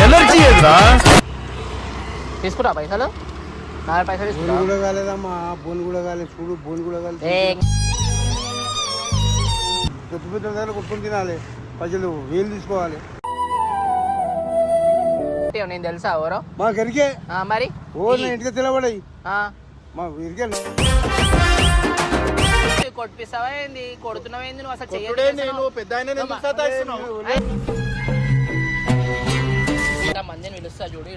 Energy ఏదిరా తీసుకురా పైసలు నా పైసలు తీసుకురా కూడా కాలేదమ్మా బోన్ కూడా కాలేదు చూడు బోన్ కూడా కాలేదు పెద్ద పెద్ద దగ్గర కొట్టుకుని తినాలి ప్రజలు వేలు తీసుకోవాలి నేను తెలుసా ఎవరో మా గరికే మరి ఓ నేను ఇంటికి తెలబడాయి మా వీరికే కొట్టిస్తావా ఏంది కొడుతున్నావేంది నువ్వు అసలు మందిని పిలుస్తా చూడు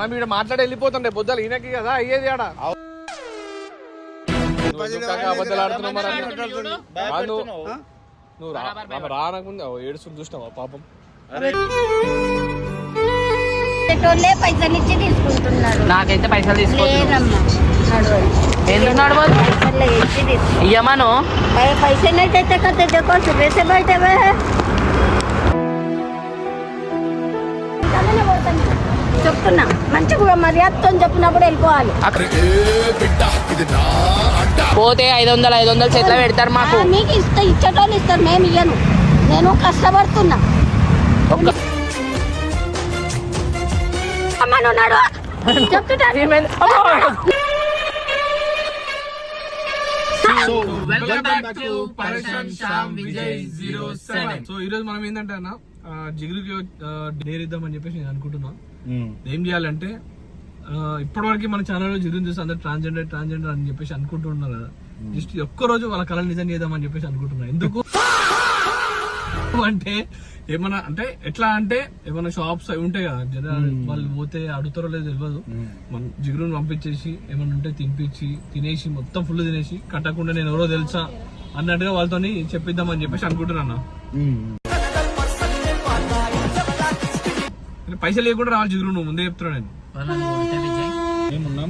ఇక్కడ మాట్లాడి వెళ్ళిపోతుండే బొద్దలు ఈయనకి కదా అయ్యేది ఆడ నువ్వు రానకుండా ఏడుస్తుంది చూసినావా పాపం పైసలు ఇచ్చి తీసుకుంటున్నారు నాకైతే పైసలు తీసుకుంటున్నాడు ఇయ్యమాను पैसे नहीं देते कहते देखो सुबह से बैठे हुए हैं చెప్తున్నా మంచిగా మర్యాదతో చెప్పినప్పుడు వెళ్ళిపోవాలి పోతే 500 చేతిలో పెడతారు మాకు మీకు ఇచ్చేటోళ్ళు ఇస్తారు మేము ఇయ్యను నేను కష్టపడుతున్నా అమ్మనున్నాడు చెప్తున్నా సో ఈ రోజు మనం ఏంటంటే అన్న జిగురుకి డేర్ ఇద్దామని చెప్పేసి నేను అనుకుంటున్నా ఏం చేయాలంటే ఇప్పటివరకు మన ఛానల్లో జిగురుని చూసి అందరు ట్రాన్స్జెండర్ అని చెప్పేసి అనుకుంటున్నారు కదా జస్ట్ ఒక్క రోజు వాళ్ళ కళ నిజం చేద్దామని చెప్పేసి అనుకుంటున్నా ఎందుకు అంటే ఏమన్నా అంటే ఎట్లా అంటే ఏమన్నా షాప్స్ అవి ఉంటాయి కదా జనాలు వాళ్ళు పోతే అడుగుతారో లేదో తెలియదు మన జిగురుని పంపించేసి ఏమన్నా ఉంటే తినిపించి తినేసి మొత్తం ఫుల్ తినేసి కట్టకుండా నేను ఎవరో తెలుసా అన్నట్టుగా వాళ్ళతో చెప్పిద్దామని చెప్పేసి అనుకుంటున్నా పైసలు లేకుండా రావాలి జిగురు నువ్వు ముందే చెప్తున్నా నేను మేము ఉన్నాం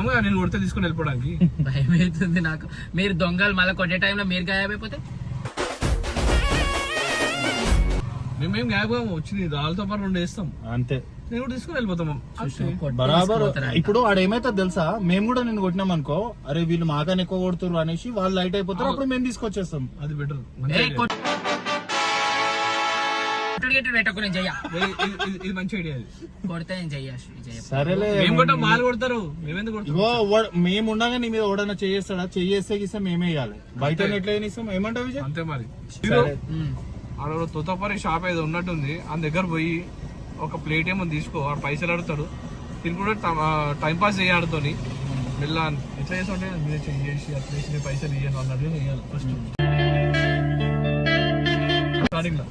కదా నేను కొడితే తీసుకుని వెళ్ళిపోవడానికి భయం అవుతుంది నాకు మీరు దొంగలు మళ్ళీ కొట్టే టైంలో మీరు గాయమైపోతే మేమేం గాయపోయాము వచ్చింది రాళ్ళతో పాటు 2 వేస్తాం అంతే నేను కూడా తీసుకుని వెళ్ళిపోతాం బరాబర్ ఇప్పుడు వాడు ఏమైతుంది తెలుసా మేము కూడా నేను కొట్టినాం అనుకో అరే వీళ్ళు మాకని ఎక్కువ కొడుతున్నారు అనేసి వాళ్ళు లైట్ అయిపోతారు అప్పుడు మేము తీసుకొచ్చేస్తాం అది బెటర్ ఇది మంచి ఐడియా కొడితే సరేలే మాలు కొడతారు మేమెందుకు మేము ఉండగా నీ మీద ఎవడన్నా చేస్తాడా చేస్తే గిస్తే మేమే ఇవ్వాలి బయట ఎట్లా ఇస్తాం ఏమంటావు విజయ్ అంతే మరి ఆడ తోతపరి షాప్ ఏదో ఉన్నట్టుంది ఆ దగ్గర పోయి ఒక ప్లేట్ ఏమో తీసుకో వాడు పైసలు అడుగుతాడు తిని కూడా టైం పాస్ చేయాడుతోని మెల్ల ఎట్లా చేస్తుంటే మీరు చేసి అట్లా చేసి పైసలు ఇయ్యాను అన్నట్టు చేయాలి ఫస్ట్ స్టార్టింగ్ లో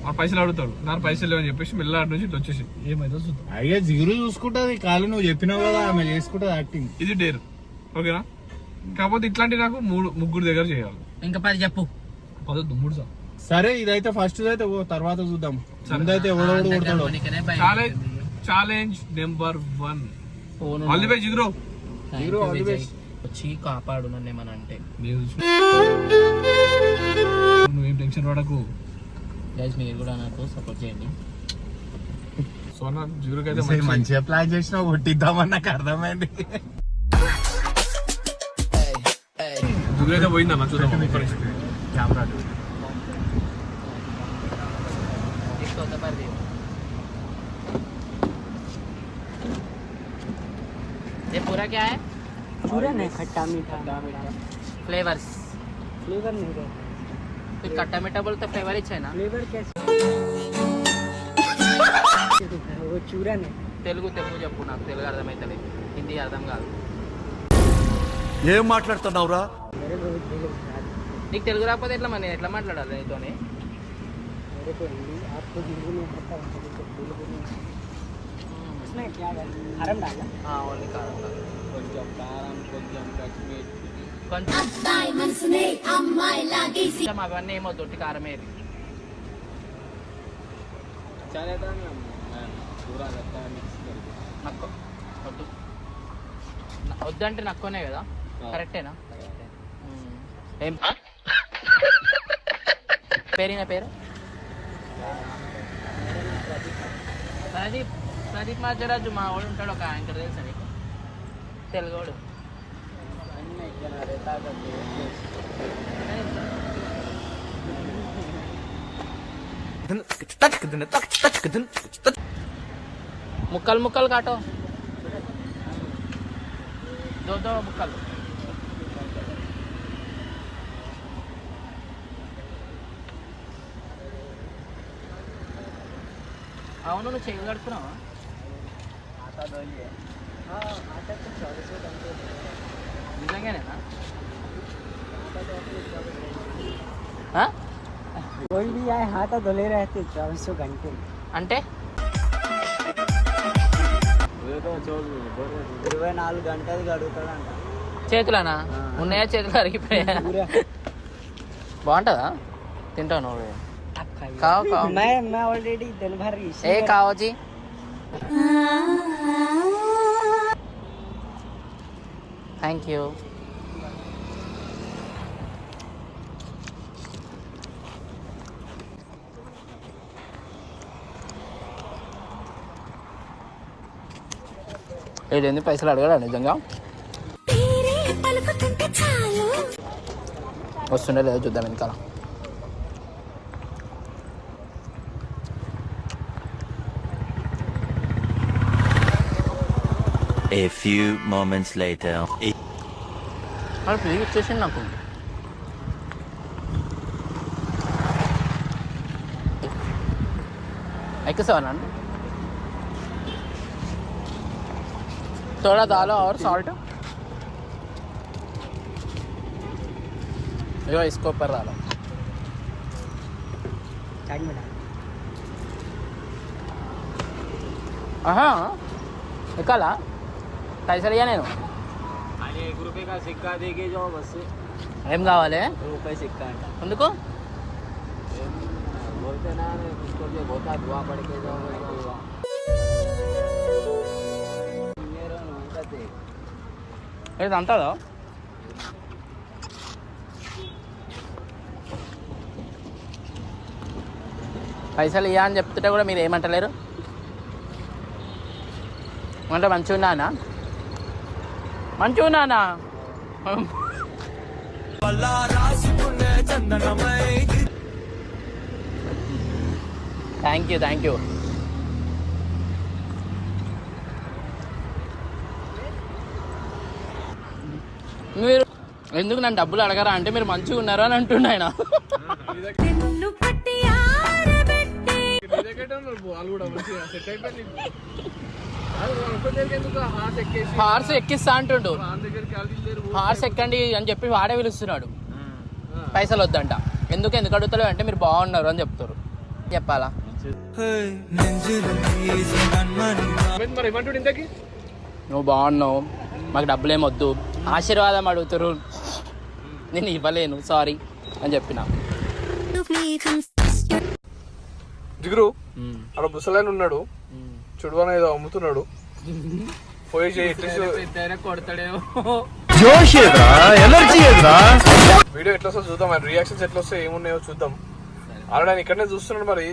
ఆ పైసలు అడుగుతాడు నాకు పైసలు లేవని చెప్పేసి మెల్ల అటు నుంచి ఇట్లా వచ్చేసి ఏమైతే చూద్దాం అయ్యా జిగురు చూసుకుంటది కాలు నువ్వు చెప్పినావు కదా ఆమె చేసుకుంటది యాక్టింగ్ ఇది డేర్ ఓకేనా కాకపోతే ఇట్లాంటి నాకు 3 దగ్గర చేయాలి ఇంకా 10 చెప్పు 3 సార్ సరే ఇదైతే ఫస్ట్ అయితే తర్వాత చూద్దాం ముందైతే ఎవడోడు కొడతాడు challenge number 1 all the best జిగురు ఆల్ ది బెస్ట్ వచ్చి కాపాడు నన్ను ఏమన్నా అంటే నువ్వేం టెన్షన్ పడకు గైస్ మీరు కూడా నాకు సపోర్ట్ చేయండి సోనా జిగురుకి అయితే మంచిగా ప్లాన్ చేసినా కొట్టిద్దామని నాకు అర్థమైంది జిగురు అయితే పోయిందన్న చూద్దాం కెమెరా ये पूरा क्या है पूरा नहीं खट्टा मीठा फ्लेवर नहीं है फिर खट्टा मीठा बोलते फ्लेवर ही है ना फ्लेवर कैसे वो चूरा नहीं తెలుగు చెప్పు నాకు తెలుగు అర్థమైతలేదు హిందీ అర్థం కాదు ఏం మాట్లాడుతున్నావురా నీకు తెలుగు రాకపోతే ఎట్లా మరి నేను ఎట్లా మాట్లాడాలి నీతోని ఓన్లీ కారం కొంచెం కారం కొంచెం కశ్మీర్ కొంచెం అవన్నీ ఏమో దొట్టి కారమే నక్కో వద్దు వద్దంటే నక్కోనే కదా కరెక్టేనా ఏం పేరు ప్రదీప్ మాజరాజు మా వాడు ఉంటాడు ఒక యాంకర్ తెలుసా నీకు తెలుగువాడు ముక్కలు ముక్కలు కాటో దో ముక్కలు. అవును, నువ్వు చేయి కడుతున్నావా? నిజంగానేనా? कोई भी आए हाथ धुले रहते 24 घंटे అంటే 24 గంటలు గడుగుతాడంట. చేతులనా ఉన్నాయా? చేతులు అరిగిపోయా? బాగుంటుందా? తింటావు నువ్వు? కావు కావు. मैं ऑलरेडी दिन भर ఏ కావజీ థ్యాంక్ యూ. ఏదైంది పైసలు అడగడా నిజంగా? వస్తుండే లేదో చూద్దాం వెనకాల. A few moments later. మరి ఫ్రీగా ఇచ్చేసింది నాకు. ఎక్కువ నండి थोड़ा डालो और सॉल्ट. यो इसको ऊपर डालो. हाँ निकाला पैसा लिया నేను. आणि 1 रुपये का सिक्का देके जाओ बस. ఏం కావాలి? रुपये सिक्का अंట. ఎందుకు? बोलते ना उसको जो होता दुआ पड़ के जाओ. ఇది అంతదా? పైసలు ఇయ్యా అని చెప్తుంటే కూడా మీరు ఏమంటలేరు? అంటే మంచిగా ఉన్నానా? మంచిగా ఉన్నానా? Thank you thank you. మీరు ఎందుకు నన్ను డబ్బులు అడగరా అంటే మీరు మంచిగా ఉన్నారా అని అంటుండే ఆయన. హార్స్ ఎక్కిస్తా అంటుండు. హార్స్ ఎక్కండి అని చెప్పి వాడే పిలుస్తున్నాడు. పైసలు వద్దంట. ఎందుకు అడుగుతలేవు అంటే మీరు బాగున్నారు అని చెప్తారు. చెప్పాలా? నువ్వు బాగున్నావు, మాకు డబ్బులు ఏమొద్దు, ఆశీర్వాదం అడుగుతారు, నేను ఇవ్వలేను సారీ అని చెప్పిన. జిగురు అక్కడ ముసలాయన ఉన్నాడు చుడువన ఏదో అమ్ముతున్నాడు. పోయి కొడతాడేమో. వీడియో ఎట్లా వస్తుందో చూద్దాం, ఆయన రియాక్షన్స్ ఎట్లా వస్తాయి, ఏమున్నాయో చూద్దాం. ఆల్రెడీ ఆయన ఇక్కడనే చూస్తున్నాడు. మరి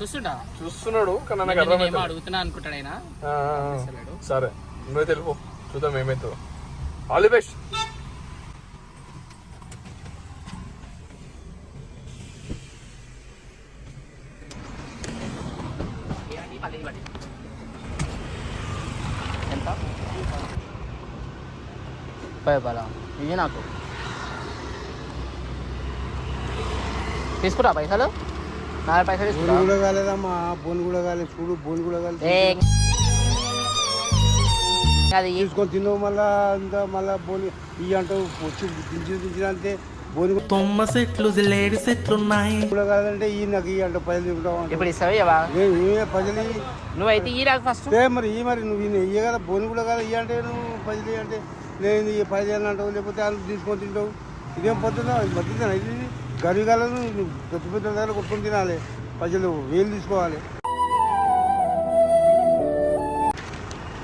చూస్తున్నాడు కానీ నాకు అర్థం అడుగుతున్నా అనుకుంటాడు ఆయన. సరే నువ్వే తెలుపు, చూద్దాం ఏమైతుందో. All the best. ఎంత పైపాలా ఇవి నాకు తీసుకురా పైసలు. 4 పైసలు తీసుకురా. కూడా కాలేదమ్మా, బోన్ కూడా కాలేదు. చూడు బోన్ కూడా కాలేదు. అది తీసుకొని తిన్నావు మళ్ళా ఇంకా మళ్ళా బోన్ ఇవి అంటావు. వచ్చి దించినంతే బోన్ తొమ్మ సెట్లు లేడి సెట్లు ఉన్నాయి కూడా కాదంటే ఈ నాకు ఈ అంటే పైసలు తింటావు. ఇప్పుడు ఇస్తావా? పైసలు నువ్వైతే ఈ రాదు ఫస్ట్. మరి నువ్వు ఇయ్య కదా బోన్ కూడా కాదు. ఇవి అంటే నువ్వు పైసలు అంటే నేను ఈ పైసలు అంటావు, లేకపోతే వాళ్ళు తీసుకొని తింటావు. ఇదేం పొద్దున మధ్యన ఇది గరివి కాలను పెద్ద పెద్ద దగ్గర కొట్టుకొని తినాలి. పైసలు వేలు తీసుకోవాలి.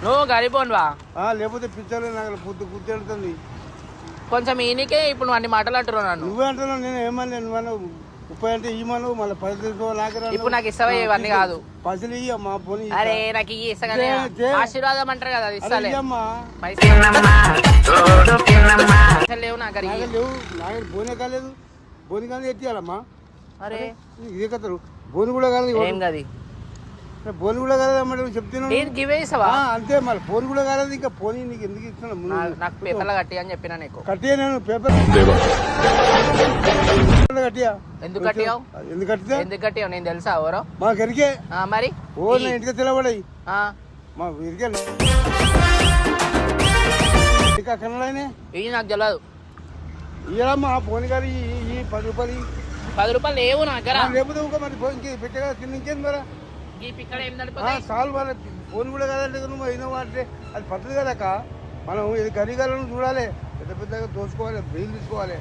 నువ్వు గరిపోన్వా? లేకపోతే పిచ్చర్లు నాకు గుర్తు ఎడుతుంది. కొంచెం ఈయనకే ఇప్పుడు నువ్వు అన్ని మాటలు అంటున్నావు నన్ను. నువ్వే అంటున్నావు, నేను ఏమన్నా నువ్వు 30 అంటే ఇవ్వను. మళ్ళీ పైసలు తీసుకోవాలి. నాకే ఇప్పుడు నాకు ఇస్తావా? ఇవన్నీ కాదు పైసలు ఇయ్య మా పోనీ. అరే నాకు ఇస్తా కదా, ఆశీర్వాదం అంటారు కదా, అది ఇస్తాలే. పైసలు లేవు నాకు. లేవు నాకు బోనే కాలేదు. బోని కానీ ఎత్తియాలమ్మా. అరే ఇదే కథలు బోని కూడా కాలేదు ఏం కది బోని కూడా కాలేదు అమ్మ చెప్తున్నాను నేను గివే ఇస్తావా అంతే మరి ఫోన్ కూడా కాలేదు ఇంకా ఫోన్ నీకు ఎందుకు ఇస్తున్నాను నాకు పేపర్లో కట్టి అని చెప్పినా నీకు కట్టియా నేను పేపర్ కట్టియా ఎందుకు కట్టియావు ఎందుకు కట్టితే ఎందుకు కట్టియావు నేను తెలుసా ఎవరో మాకు ఎరికే మరి ఓ నా ఇంటికి తెలబడాయి ఆ, మా ఎరికే ఇంకా కన్నడానే ఇవి నాకు తెలియదు ఇయ్యమ్మా ఫోన్ గారు ఈ 10 రూపాయలు 10 రూపాయలు లేవు నా దగ్గర లేకపోతే ఇంకా మరి ఫోన్ పెట్టగా ఇంకేం మరి ఈ పిక్కడ ఏం నడిపోతాయి సాల్ మరి ఫోన్ కూడా కదంటే నువ్వు అయినా వాడితే అది పద్ధతి కదక్క మనం ఇది గరిగాలను చూడాలి పెద్ద పెద్దగా దోచుకోవాలి బిల్లు తీసుకోవాలి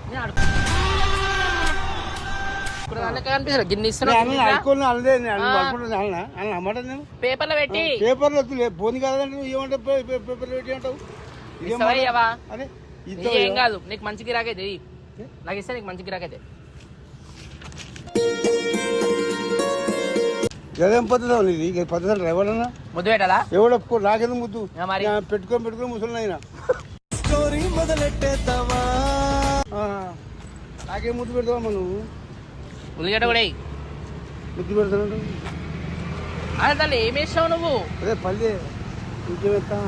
కనిపిస్తుంది గిన్నె అనుకోని అల్లదే అన్న అన్నమాట నేను పేపర్లో పెట్టి పేపర్లో ఫోన్ కాదంటే నువ్వు ఏమంటే పేపర్లో పెట్టి అంటావు ఇస్తావా ఇయ్యవా? అదే ఇయ్యి, ఏం కాదు నీకు మంచి గిరాకైతే ఇయ్యి. నాకు ఇస్తే నీకు మంచి గిరాకైతే ఏదేం పద్ధతి ఇది ఇక పద్ధతి అంటే ఎవడన్నా ముద్దు పెట్టాలా ఎవడో నాకెందుకు ముద్దు మరి పెట్టుకొని ముసలి అయినా నాకేం ముద్దు పెడతావమ్మా నువ్వు ఉల్లిగడ్డ కూడా వెయ్యి. ముద్దు పెడతానంటు అదే దాన్ని ఏం వేసావు నువ్వు అదే పల్లె ఇంకేమెత్తా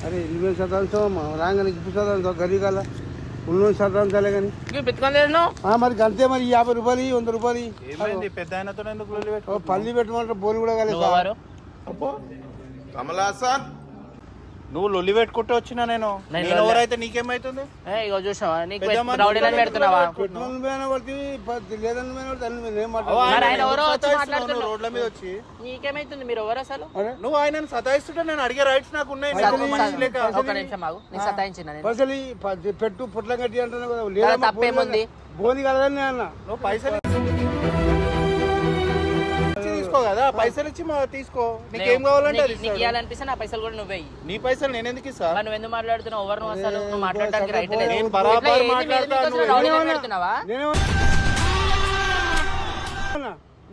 అరే 20 శతాంశం రాగానే ఇప్పుడు శతాంశం గరీగాల 19 శతాంశాలే కానీ పెట్టుకోలేదు మరి అంతే మరి 50 రూపాయలు 100 రూపాయలు ఏమైంది పెద్ద ఆయనతో ఎందుకు పల్లి పెట్టమంటే బోన్ కూడా కాలేదు అబ్బో కమలాసన్ నువ్వు లొల్లి పెట్టుకుంటూ వచ్చినా నేను ఎవరైతే నీకేమైతుంది ఇగో చూసావా నీకు రౌడీలను పెడుతున్నావా మరి ఆయన ఎవరో వచ్చి మాట్లాడుతున్నాడు. రోడ్ల మీద వచ్చి నీకేమైతుంది మీరు ఎవరు అసలు నువ్వు ఆయన సతాయిస్తుంటే నేను అడిగే రైట్స్ నాకు ఉన్నాయి ఒక నిమిషం ఆగు నీకు సతాయించిన నేను. పైసలు పెట్టు పుట్ల కట్టి అంటున్నావు కదా కదా లేదా తప్పేముంది బోని కలదని అన్న నువ్వు పైసలు తీసుకో కదా పైసలు ఇచ్చి తీసుకో నీకేం కావాలంటే అది నీకు ఇవ్వాలనిపిస్తే నా పైసలు కూడా నువ్వే ఇయ్యి. నీ పైసలు నేను ఎందుకు ఇస్తా మరి నువ్వు ఎందుకు మాట్లాడుతున్నావు ఎవరు నువ్వు అసలు నువ్వు మాట్లాడడానికి రైట్ లేదు. నేను బరాబర్ ఇట్లా ఏంది మాట్లాడతా, మీరు నువ్వు రౌడీలను పెడుతున్నావా నువ్వు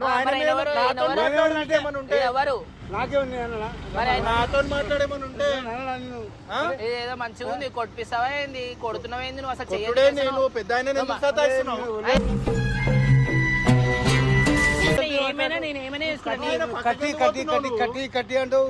ఆయన మరి ఆయన మీద ఎవరు? నాతో ఆయన ఎవరు? మాట్లాడమంటే ఏమన్నా ఉంటే ఎవరు నాకేముంది అన్న మరి ఆయన నాతో మాట్లాడేమని ఉంటే ఏదో మంచిగా ఉంది కొట్టిస్తావా ఏంది కొడుతున్నావా ఏంది నువ్వు అసలు కొట్టుడే నేను పెద్ద ఆయన ఎందుకు సతాయిస్తున్నావు ఏమైనా నేను ఏమైనా కట్టి కట్టి కట్టి కట్టి కట్టి అంటావు